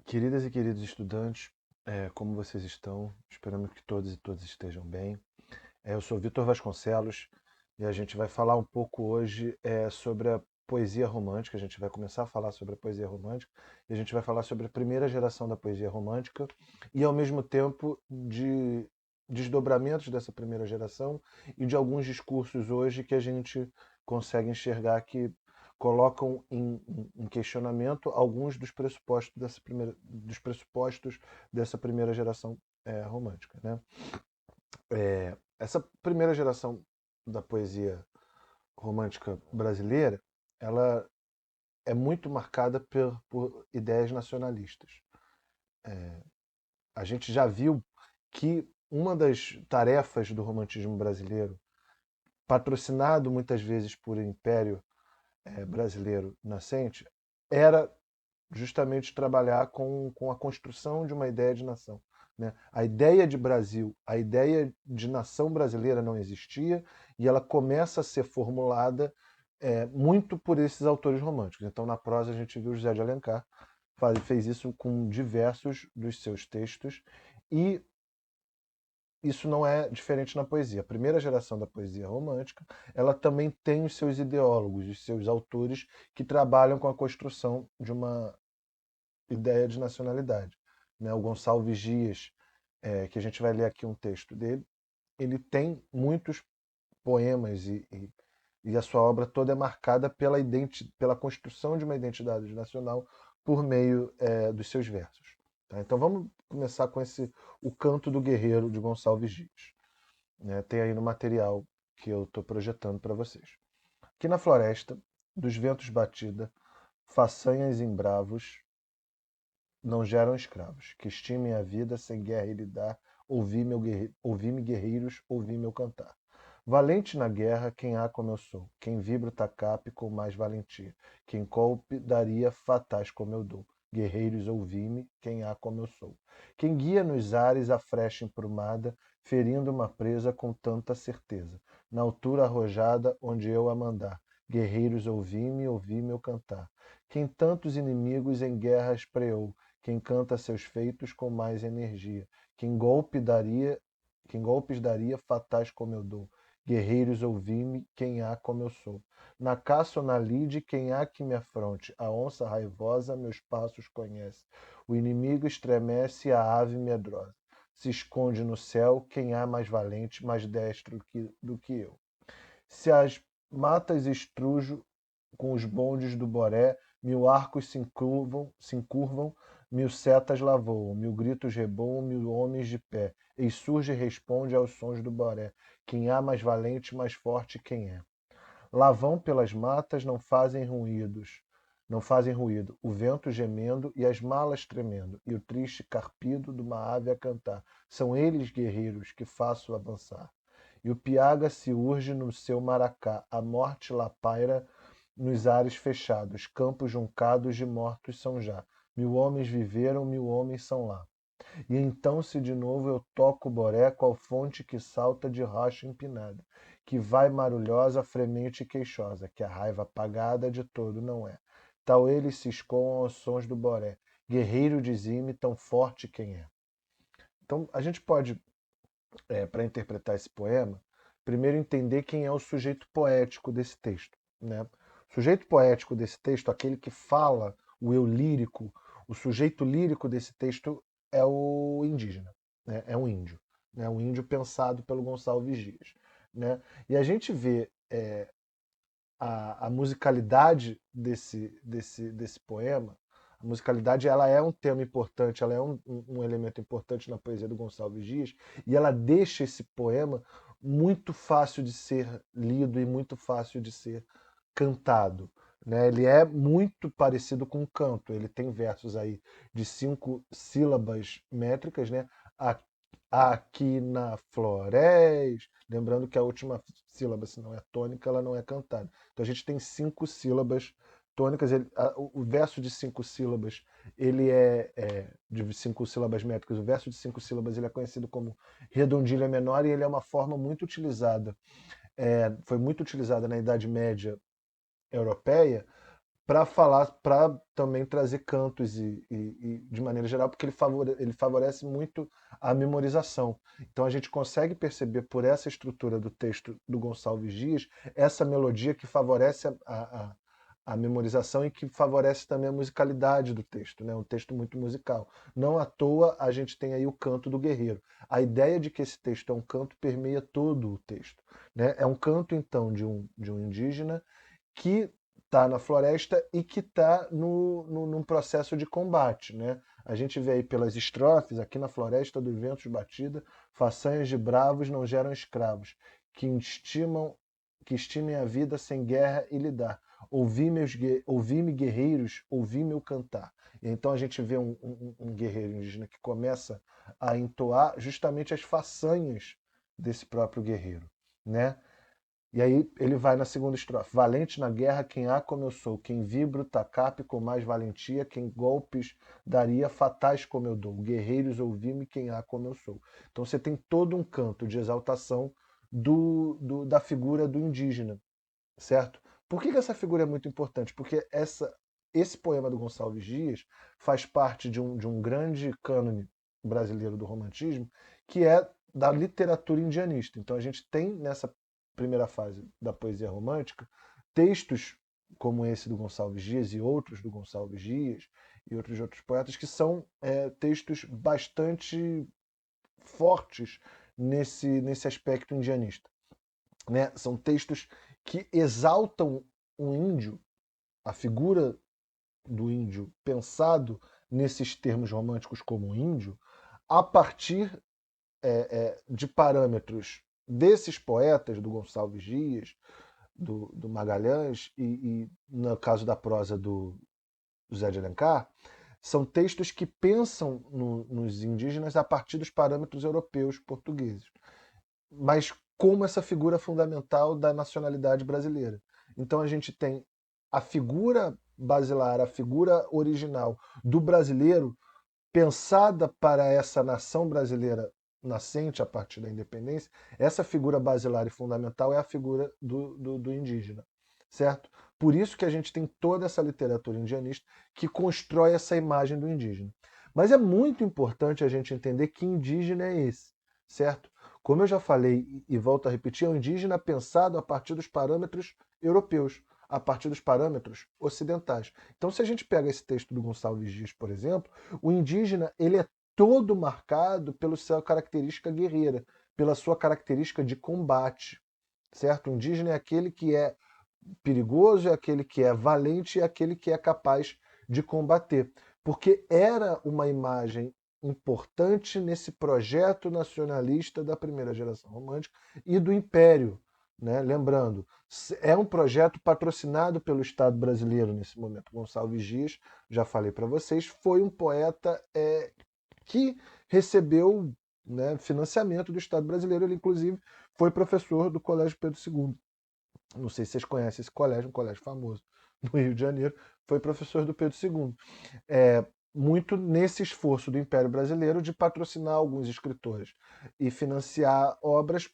Queridas e queridos estudantes, como vocês estão? Esperamos que todos e todas estejam bem. Eu sou Vitor Vasconcelos e a gente vai falar um pouco hoje sobre a poesia romântica. A gente vai começar a falar sobre a poesia romântica e a gente vai falar sobre a primeira geração da poesia romântica e, ao mesmo tempo, de desdobramentos dessa primeira geração e de alguns discursos hoje que a gente consegue enxergar que colocam em questionamento alguns dos pressupostos dessa primeira geração romântica, né? Essa primeira geração da poesia romântica brasileira, ela é muito marcada por ideias nacionalistas. A gente já viu que uma das tarefas do romantismo brasileiro, patrocinado muitas vezes por Império brasileiro nascente, era justamente trabalhar com a construção de uma ideia de nação. Né? A ideia de Brasil, a ideia de nação brasileira não existia e ela começa a ser formulada muito por esses autores românticos. Então, na prosa, a gente viu José de Alencar fez isso com diversos dos seus textos e isso não é diferente na poesia. A primeira geração da poesia romântica, ela também tem os seus ideólogos, os seus autores que trabalham com a construção de uma ideia de nacionalidade. Né? O Gonçalves Dias, que a gente vai ler aqui um texto dele, ele tem muitos poemas e a sua obra toda é marcada pela construção de uma identidade nacional por meio dos seus versos. Tá? Então vamos começar com O Canto do Guerreiro, de Gonçalves Dias. Né? Tem aí no material que eu estou projetando para vocês. Aqui na floresta, dos ventos batida, façanhas em bravos, não geram escravos, que estimem a vida sem guerra e lidar, ouvi-me guerreiros, ouvi meu cantar. Valente na guerra, quem há como eu sou, quem vibra o tacape com mais valentia, quem golpe daria fatais como eu dou. Guerreiros, ouvi-me, quem há como eu sou. Quem guia nos ares a flecha emprumada, ferindo uma presa com tanta certeza, na altura arrojada onde eu a mandar. Guerreiros, ouvi-me, ouvi meu cantar. Quem tantos inimigos em guerra espreou, quem canta seus feitos com mais energia, quem golpes daria fatais como eu dou. Guerreiros, ouvi-me, quem há como eu sou. Na caça ou na lide, quem há que me afronte? A onça raivosa meus passos conhece. O inimigo estremece a ave medrosa. Se esconde no céu quem há mais valente, mais destro do que eu. Se as matas estrujo com os bondes do Boré, mil arcos se encurvam, mil setas lá voam, mil gritos reboam, mil homens de pé. E surge e responde aos sons do Boré. Quem há mais valente, mais forte quem é. Lá vão pelas matas, não fazem ruído, o vento gemendo e as malas tremendo, e o triste carpido de uma ave a cantar. São eles, guerreiros, que faço avançar. E o piaga se urge no seu maracá, a morte lá paira nos ares fechados, campos juncados de mortos são já. Mil homens viveram, mil homens são lá. E então se de novo eu toco o boré, qual fonte que salta de rocha empinada, que vai marulhosa, fremente e queixosa, que a raiva apagada de todo não é. Tal eles se escoam aos sons do boré, guerreiro dizime, tão forte quem é. Então a gente pode, para interpretar esse poema, primeiro entender quem é o sujeito poético desse texto. Né? O sujeito poético desse texto, aquele que fala o eu lírico, o sujeito lírico desse texto é o indígena, né? É um índio. Né? Um índio pensado pelo Gonçalves Dias. Né? E a gente vê a musicalidade desse poema. A musicalidade ela é um tema importante, ela é um elemento importante na poesia do Gonçalves Dias, e ela deixa esse poema muito fácil de ser lido e muito fácil de ser cantado. Né? Ele é muito parecido com o canto. Ele tem versos aí de 5 sílabas métricas, né? Aqui na floresta. Lembrando que a última sílaba, se não é tônica, ela não é cantada. Então a gente tem 5 sílabas tônicas. O verso de 5 sílabas, ele de 5 sílabas métricas. O verso de 5 sílabas ele é conhecido como redondilha menor e ele é uma forma muito utilizada. Foi muito utilizada na Idade Média europeia para falar, para também trazer cantos e de maneira geral, porque ele favorece muito a memorização. Então a gente consegue perceber por essa estrutura do texto do Gonçalves Dias essa melodia que favorece a memorização e que favorece também a musicalidade do texto, né? Um texto muito musical. Não à toa a gente tem aí o canto do guerreiro. A ideia de que esse texto é um canto permeia todo o texto, né? É um canto, então, de um indígena que está na floresta e que está num processo de combate, né? A gente vê aí pelas estrofes, aqui na floresta dos ventos batida, façanhas de bravos não geram escravos, que estimem a vida sem guerra e lidar. Ouvi-me guerreiros, ouvi meu cantar. E então a gente vê um guerreiro indígena que começa a entoar justamente as façanhas desse próprio guerreiro, né? E aí ele vai na segunda estrofe. Valente na guerra quem há como eu sou, quem vibra o tacape com mais valentia, quem golpes daria fatais como eu dou. Guerreiros ouvi-me quem há como eu sou. Então você tem todo um canto de exaltação da figura do indígena, certo? Por que essa figura é muito importante? Porque esse poema do Gonçalves Dias faz parte de um grande cânone brasileiro do romantismo, que é da literatura indianista. Então a gente tem nessa primeira fase da poesia romântica textos como esse do Gonçalves Dias e outros do Gonçalves Dias e outros poetas que são textos bastante fortes nesse aspecto indianista, né? São textos que exaltam um índio, a figura do índio pensado nesses termos românticos como índio, a partir de parâmetros desses poetas, do Gonçalves Dias, do Magalhães e, no caso da prosa do José de Alencar, são textos que pensam nos indígenas a partir dos parâmetros europeus portugueses, mas como essa figura fundamental da nacionalidade brasileira. Então a gente tem a figura basilar, a figura original do brasileiro pensada para essa nação brasileira nascente a partir da independência. Essa figura basilar e fundamental é a figura do indígena, certo? Por isso que a gente tem toda essa literatura indianista que constrói essa imagem do indígena. Mas é muito importante a gente entender que indígena é esse, certo? Como eu já falei e volto a repetir, é um indígena pensado a partir dos parâmetros europeus, a partir dos parâmetros ocidentais. Então, se a gente pega esse texto do Gonçalves Dias, por exemplo, o indígena ele é todo marcado pela sua característica guerreira, pela sua característica de combate, certo? O indígena é aquele que é perigoso, é aquele que é valente, é aquele que é capaz de combater, porque era uma imagem importante nesse projeto nacionalista da primeira geração romântica e do Império, né? Lembrando, é um projeto patrocinado pelo Estado brasileiro nesse momento. Gonçalves Dias, já falei para vocês, foi um poeta que recebeu, né, financiamento do Estado brasileiro. Ele, inclusive, foi professor do Colégio Pedro II. Não sei se vocês conhecem esse colégio, um colégio famoso no Rio de Janeiro. Foi professor do Pedro II. Muito nesse esforço do Império Brasileiro de patrocinar alguns escritores e financiar obras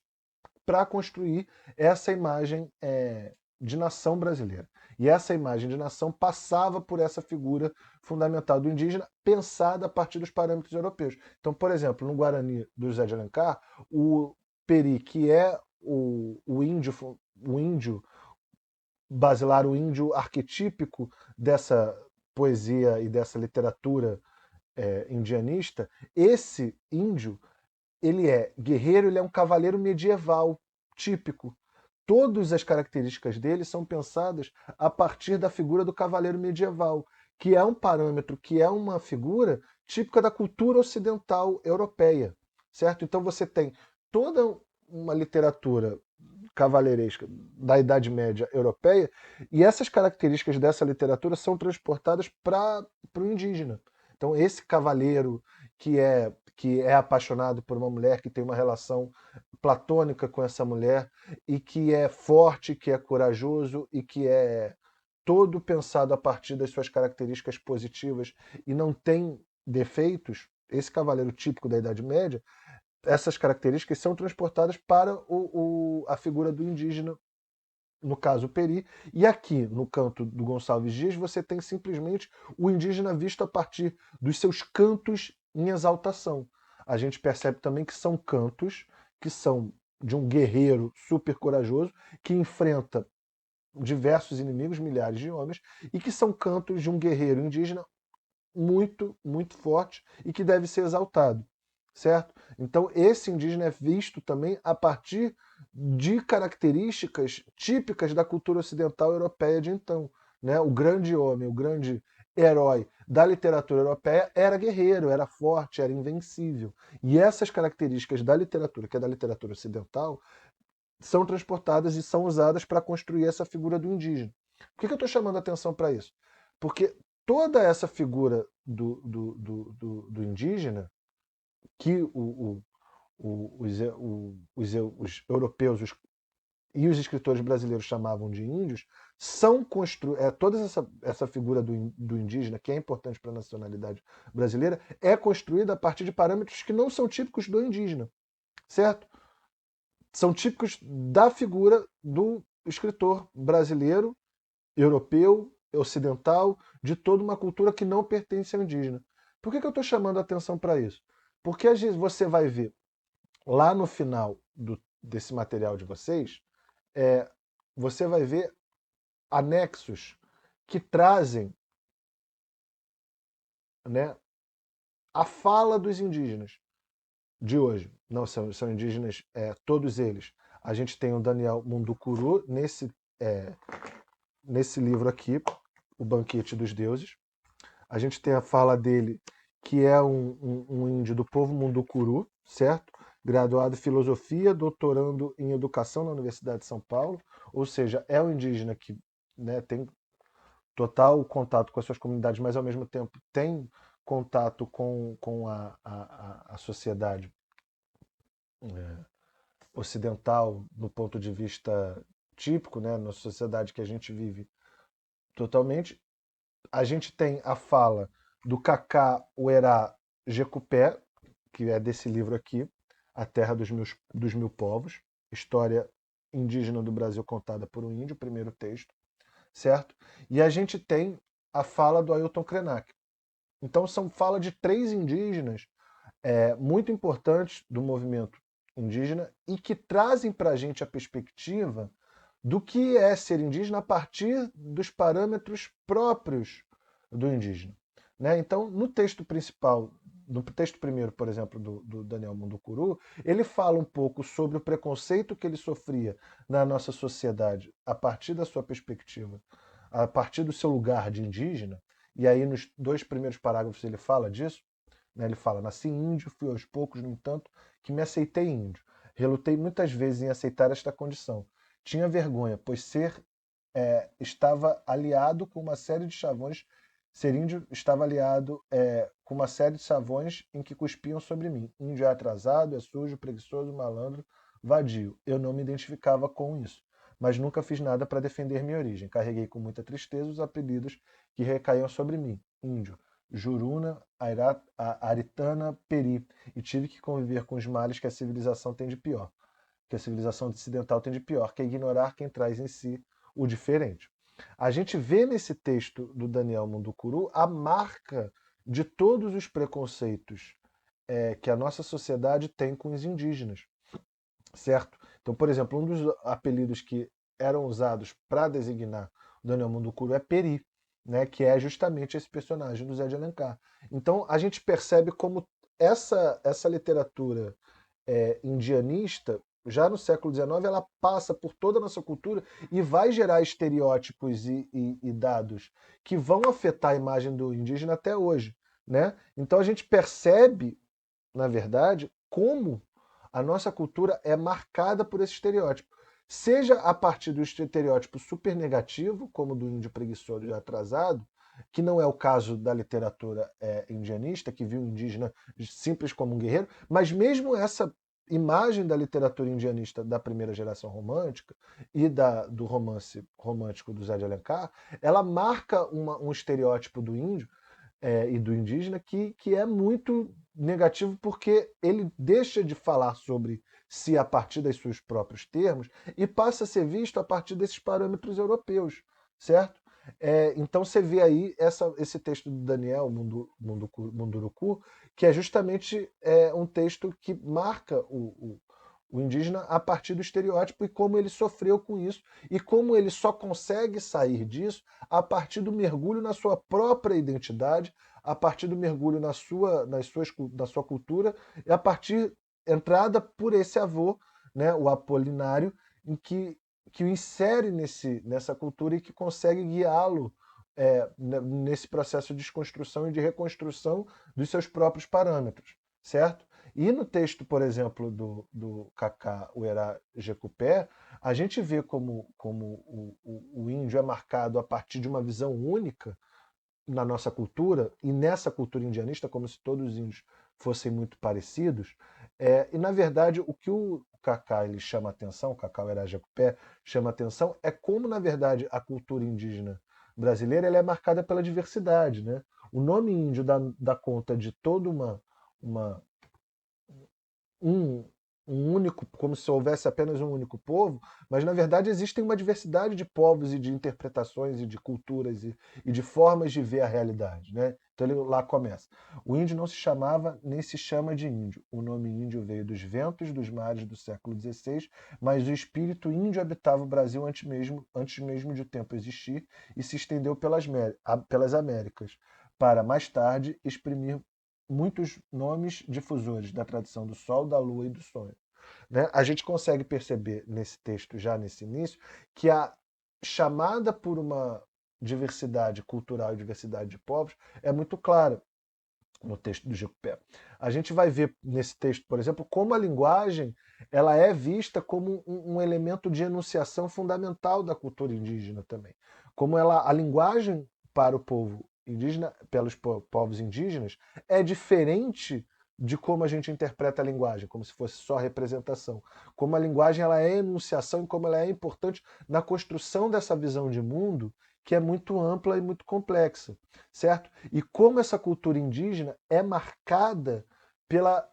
para construir essa imagem de nação brasileira. E essa imagem de nação passava por essa figura fundamental do indígena, pensada a partir dos parâmetros europeus. Então, por exemplo, no Guarani do José de Alencar, o Peri, que é o índio basilar, o índio arquetípico dessa poesia e dessa literatura indianista, esse índio ele é guerreiro, ele é um cavaleiro medieval típico. Todas as características dele são pensadas a partir da figura do cavaleiro medieval, que é um parâmetro, que é uma figura típica da cultura ocidental europeia, certo? Então você tem toda uma literatura cavaleiresca da Idade Média europeia e essas características dessa literatura são transportadas para o indígena. Então esse cavaleiro que é apaixonado por uma mulher, que tem uma relação platônica com essa mulher e que é forte, que é corajoso e que é todo pensado a partir das suas características positivas e não tem defeitos, esse cavaleiro típico da Idade Média, essas características são transportadas para a figura do indígena no caso o Peri, e aqui no canto do Gonçalves Dias você tem simplesmente o indígena visto a partir dos seus cantos em exaltação. A gente percebe também que são cantos que são de um guerreiro super corajoso que enfrenta diversos inimigos, milhares de homens, e que são cantos de um guerreiro indígena muito, muito forte e que deve ser exaltado, certo? Então, esse indígena é visto também a partir de características típicas da cultura ocidental europeia de então. Né? O grande homem, o grande herói da literatura europeia era guerreiro, era forte, era invencível. E essas características da literatura, que é da literatura ocidental, são transportadas e são usadas para construir essa figura do indígena. Por que eu estou chamando a atenção para isso? Porque toda essa figura do indígena, que os europeus e os escritores brasileiros chamavam de índios, toda essa figura do indígena, que é importante para a nacionalidade brasileira, é construída a partir de parâmetros que não são típicos do indígena, certo? São típicos da figura do escritor brasileiro, europeu, ocidental, de toda uma cultura que não pertence ao indígena. Por que eu estou chamando a atenção para isso? Porque às vezes você vai ver lá no final desse material de vocês, você vai ver anexos que trazem, né, a fala dos indígenas de hoje. Não são indígenas, todos eles. A gente tem o Daniel Munducuru nesse livro aqui, O Banquete dos Deuses. A gente tem a fala dele, que é um índio do povo Munducuru, certo? Graduado em filosofia, doutorando em educação na Universidade de São Paulo, ou seja, é um indígena que, né, tem total contato com as suas comunidades, mas ao mesmo tempo tem contato com a sociedade ocidental no ponto de vista típico, né, na sociedade que a gente vive totalmente. A gente tem a fala do Cacá Uerá Jecupé, que é desse livro aqui, A Terra dos Mil Povos, história indígena do Brasil contada por um índio, primeiro texto, certo? E a gente tem a fala do Ailton Krenak. Então são fala de três indígenas muito importantes do movimento indígena e que trazem para a gente a perspectiva do que é ser indígena a partir dos parâmetros próprios do indígena. Né? Então, no texto principal, no texto primeiro, por exemplo, do Daniel Munducuru, ele fala um pouco sobre o preconceito que ele sofria na nossa sociedade a partir da sua perspectiva, a partir do seu lugar de indígena, e aí nos dois primeiros parágrafos ele fala disso, né? Ele fala, nasci índio, fui aos poucos, no entanto, que me aceitei índio. Relutei muitas vezes em aceitar esta condição. Tinha vergonha, pois estava aliado com uma série de chavões. Ser índio estava aliado com uma série de chavões em que cuspiam sobre mim. Índio é atrasado, é sujo, preguiçoso, malandro, vadio. Eu não me identificava com isso, mas nunca fiz nada para defender minha origem. Carreguei com muita tristeza os apelidos que recaíam sobre mim. Índio, Juruna, Aritana, Peri, e tive que conviver com os males que a civilização tem de pior, que a civilização ocidental tem de pior, que é ignorar quem traz em si o diferente. A gente vê nesse texto do Daniel Munducuru a marca de todos os preconceitos que a nossa sociedade tem com os indígenas, certo? Então, por exemplo, um dos apelidos que eram usados para designar o Daniel Munducuru é Peri, né, que é justamente esse personagem do Zé de Alencar. Então, a gente percebe como essa literatura indianista, já no século XIX, ela passa por toda a nossa cultura e vai gerar estereótipos e dados que vão afetar a imagem do indígena até hoje. Né? Então a gente percebe, na verdade, como a nossa cultura é marcada por esse estereótipo. Seja a partir do estereótipo super negativo, como do índio preguiçoso e atrasado, que não é o caso da literatura indianista, que viu o indígena simples como um guerreiro, mas mesmo essa imagem da literatura indianista da primeira geração romântica e do romance romântico do Zé de Alencar, ela marca um estereótipo do índio e do indígena que é muito negativo porque ele deixa de falar sobre si a partir dos seus próprios termos e passa a ser visto a partir desses parâmetros europeus, certo? Então você vê aí esse texto do Daniel Munduruku, que é justamente um texto que marca o indígena a partir do estereótipo e como ele sofreu com isso e como ele só consegue sair disso a partir do mergulho na sua própria identidade, a partir do mergulho na sua cultura e a partir entrada por esse avô, né, o Apolinário, em que o insere nessa cultura e que consegue guiá-lo nesse processo de desconstrução e de reconstrução dos seus próprios parâmetros, certo? E no texto, por exemplo, do Kaká Uera Jecupé, a gente vê como o índio é marcado a partir de uma visão única na nossa cultura, e nessa cultura indianista, como se todos os índios fossem muito parecidos. E, na verdade, o que o Kaká ele chama atenção, o Kaká Uera Jecupé chama atenção, é como, na verdade, a cultura indígena brasileira ela é marcada pela diversidade. Né? O nome índio dá conta de toda uma um, um único, como se houvesse apenas um único povo, mas na verdade existem uma diversidade de povos e de interpretações e de culturas e de formas de ver a realidade. Né? Então ele lá começa. O índio não se chamava nem se chama de índio. O nome índio veio dos ventos dos mares do século XVI, mas o espírito índio habitava o Brasil antes mesmo de o tempo existir e se estendeu pelas Américas, para mais tarde exprimir muitos nomes difusores da tradição do Sol, da Lua e do sonho. Né? A gente consegue perceber nesse texto, já nesse início, que a chamada por uma diversidade cultural e diversidade de povos é muito clara no texto do Jacupé. A gente vai ver nesse texto, por exemplo, como a linguagem ela é vista como um elemento de enunciação fundamental da cultura indígena também. Como a linguagem para o povo indígena, pelos povos indígenas, é diferente de como a gente interpreta a linguagem, como se fosse só representação. Como a linguagem ela é enunciação e como ela é importante na construção dessa visão de mundo que é muito ampla e muito complexa, certo? E como essa cultura indígena é marcada pela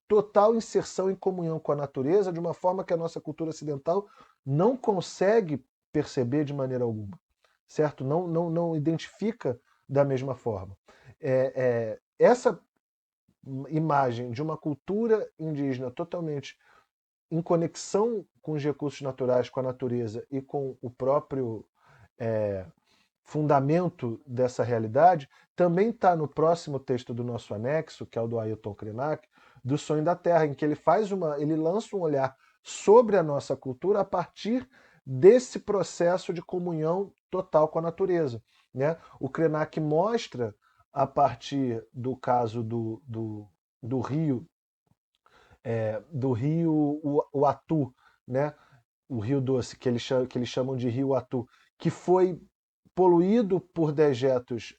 total inserção em comunhão com a natureza de uma forma que a nossa cultura ocidental não consegue perceber de maneira alguma, certo? Não identifica da mesma forma. Essa imagem de uma cultura indígena totalmente em conexão com os recursos naturais, com a natureza e com o próprio fundamento dessa realidade, também está no próximo texto do nosso anexo, que é o do Ailton Krenak, do Sonho da Terra, em que ele lança um olhar sobre a nossa cultura a partir desse processo de comunhão total com a natureza. Né? O Krenak mostra, a partir do caso do rio, Uatu, né? O Rio Doce, que eles chamam de Rio Atu, que foi poluído por dejetos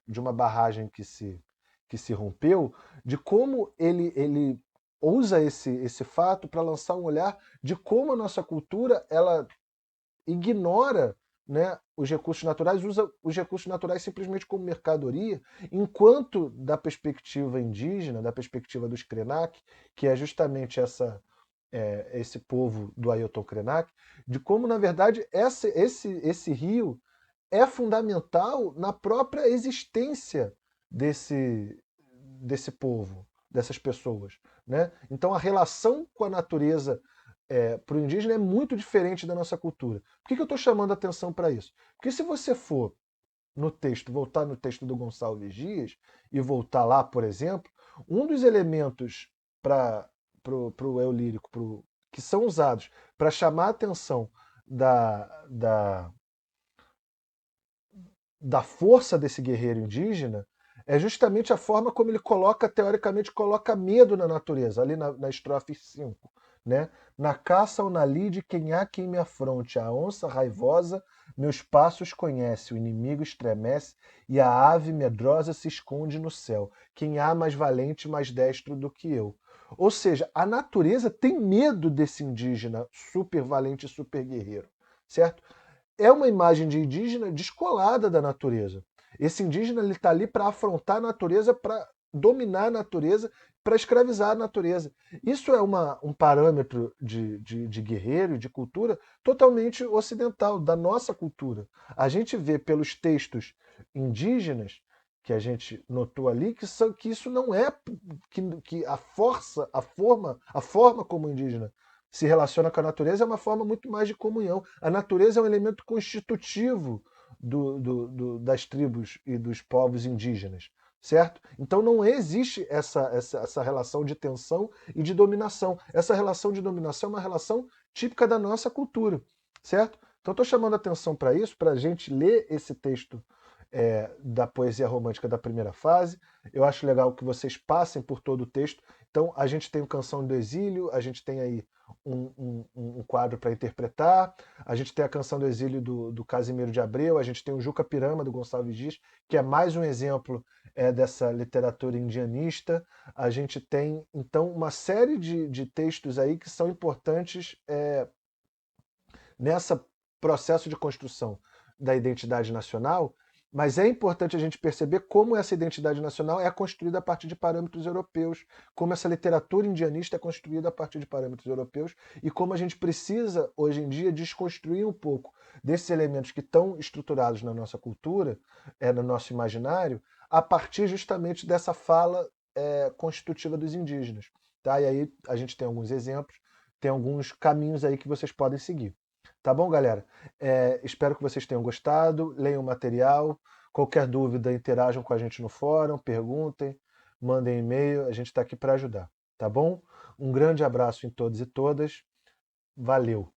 de uma barragem que se rompeu, de como ele usa esse fato para lançar um olhar de como a nossa cultura ela ignora, né, os recursos naturais, usa os recursos naturais simplesmente como mercadoria, enquanto da perspectiva indígena, da perspectiva dos Krenak, que é justamente esse povo do Ailton Krenak, de como, na verdade, esse rio é fundamental na própria existência desse povo, dessas pessoas. Né? Então, a relação com a natureza para o indígena é muito diferente da nossa cultura. Por que eu estou chamando a atenção para isso? Porque se você for no texto, voltar no texto do Gonçalves Dias e voltar lá, por exemplo, um dos elementos para o eu lírico que são usados para chamar a atenção da força desse guerreiro indígena é justamente a forma como ele teoricamente, coloca medo na natureza, ali na estrofe 5. Né? Na caça ou na lide, quem há quem me afronte, a onça raivosa meus passos conhece, o inimigo estremece e a ave medrosa se esconde no céu. Quem há mais valente, mais destro do que eu. Ou seja, a natureza tem medo desse indígena super valente e super guerreiro, certo? É uma imagem de indígena descolada da natureza. Esse indígena ele está ali para afrontar a natureza, para dominar a natureza, para escravizar a natureza. Isso é um parâmetro de guerreiro e de cultura totalmente ocidental, da nossa cultura. A gente vê pelos textos indígenas que a gente notou ali que isso não é que a forma como o indígena se relaciona com a natureza é uma forma muito mais de comunhão. A natureza é um elemento constitutivo das tribos e dos povos indígenas, certo? Então não existe essa relação de tensão e de dominação. Essa relação de dominação é uma relação típica da nossa cultura, certo? Então estou chamando a atenção para isso, para a gente ler esse texto da poesia romântica da primeira fase. Eu acho legal que vocês passem por todo o texto. Então a gente tem o Canção do Exílio, a gente tem aí um quadro para interpretar, a gente tem a Canção do Exílio do Casimiro de Abreu, a gente tem o Juca Pirama, do Gonçalves Dias, que é mais um exemplo dessa literatura indianista. A gente tem, então, uma série de textos aí que são importantes nessa processo de construção da identidade nacional, mas é importante a gente perceber como essa identidade nacional é construída a partir de parâmetros europeus, como essa literatura indianista é construída a partir de parâmetros europeus e como a gente precisa, hoje em dia, desconstruir um pouco desses elementos que estão estruturados na nossa cultura, no nosso imaginário, a partir justamente dessa fala constitutiva dos indígenas. Tá? E aí a gente tem alguns exemplos, tem alguns caminhos aí que vocês podem seguir. Tá bom, galera? Espero que vocês tenham gostado. Leiam o material. Qualquer dúvida, interajam com a gente no fórum, perguntem, mandem e-mail. A gente está aqui para ajudar. Tá bom? Um grande abraço em todos e todas. Valeu!